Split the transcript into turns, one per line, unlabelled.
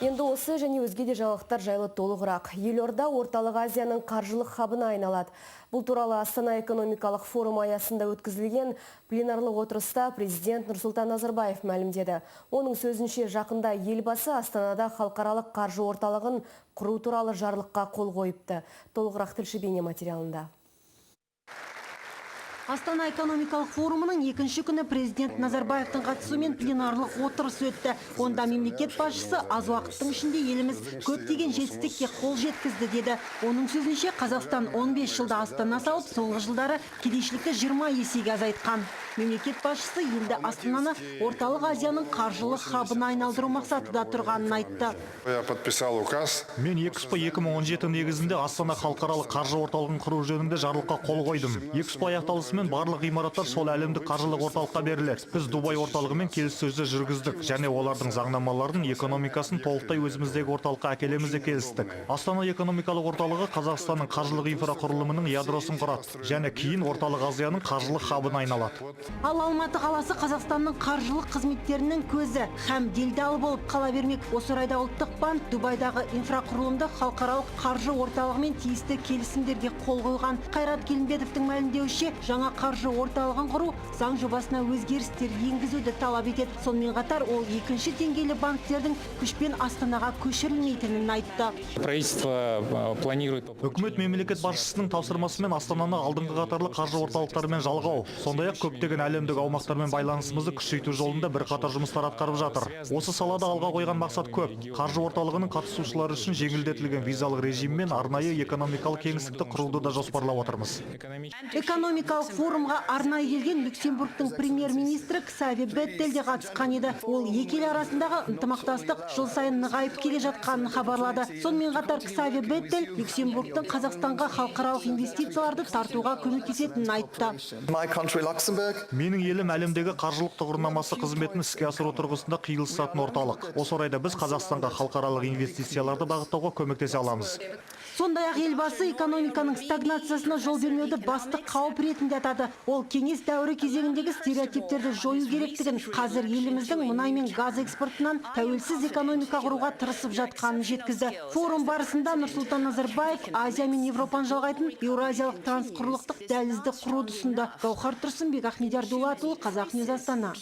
Енді осы және өзге де жаңалықтар жайлы толығырақ. Елорда орталық Азияның қаржылық хабына айналады. Бұл туралы Астана экономикалық форум аясында өткізілген пленарлық отырыста президент Нұрсұлтан Назарбаев мәлімдеді. Оның сөзінше жақында елбасы Астанада халықаралық қаржы орталығын құру туралы жарлыққа қол қойыпты. Толығырақ тілші бейне материалында.
Астана экономикалық форумының екінші күні президент Назарбаевтың қатысуымен пленарлық отырыс өтті. Онда мемлекет басшысы аз уақыттың ішінде еліміз көптеген жетістікке қол жеткізді деді. Оның сөзінше Қазақстан 15 жылда Астана салып, соңғы жылдары кедейшілікті 20 есеге азайтқан. Мемлекет басшысы елді Астананы орталық Азияның қаржылық хабына айналдыру мақсатында тұрғанын айтты.
Я подписал указ.
Мен Экспо 2017 негізінде Астана халықаралық қаржы орталығын құру жөнінде жарлыққа қол қойдым. Экспо аяқталысымен барлық ғимараттар сол әлемдік қаржылық орталыққа беріледі. Біз Дубай орталығымен келіссөздер жүргіздік, және олардың заңнамаларын, экономикасын толықтай өзіміздегі орталыққа әкелеміз де келістік. Астана экономикалық орталығы Қазақстанның қаржылық инфрақұрылымының ядросын құрады, және кейін орталық Азияның қаржылық хабына айналады.
Ал Алматы қаласы Қазақстанның қаржылық қызметтерінің көзі һәм делдалы болып қала бермек. Осы орайда ұлттық банк Дубайдағы инфрақұрылымды халықаралық қаржы орталығымен тиісті келісімдерге қол қойған. Қайрат Келімбетовтің мәлімдеуінше, жаңа қаржы орталығын құру заң жобасына өзгерістер енгізуді талап етеді. Сонымен қатар ол екінші деңгейлі банктердің күшпен Астанаға көшірілмейтінін айтты.
Үкімет мемлекет басшысының тапсырмасымен Астананы алдыңғы қатарлы қаржы орталықтарымен жалғау, сондай-ақ көптеген әлемдік аумақтармен байланысымызды күшейту жолында бірқатар жұмыстар атқарып жатыр. Осы салада алға қойған мақсат көп. Қаржы орталығының қатысушылары үшін жеңілдетілген визалық режим мен арнайы экономикалық кеңістікті құруды да жоспарлап отырмыз.
Экономикалық форумға арнайы келген Люксембургтың премьер-министрі Ксавье Беттель де қатысқан еді. Ол екі ел арасындағы ынтымақтастық жыл сайын нығайып келе жатқанын хабарлады. Сонымен қатар Ксавье Беттель Люксембургтың Қазақстанға халықаралық инвестицияларды тартуға көмектесетінін айтты.
Менің елім әлемдегі қаржылық тұғырнамасы қызметін іске асыру тұрғысында қиылысатын орталық. Осы орайда біз Қазақстанға халықаралық инвестицияларды бағыттауға көмектесе аламыз.
Сондай-ақ елбасы экономиканың стагнациясына жол бермеуді басты қауіп ретінде атады. Ол кеңес дәуірі кезеңіндегі стереотиптерді жою керектігін, қазір еліміздің мұнай мен газ экспортынан тәуелсіз экономика құруға тырысып жатқанын жеткізді. Форум барысында Нұрсұлтан Назарбаев Азия мен Европаны жалғайтын еуразиялық трансқұрлықтық дәлізді құруды ұсынды. Гаухар Тұрсынбек, Ахмедияр Дулатұлы, Қазақ Ньюс, Астана.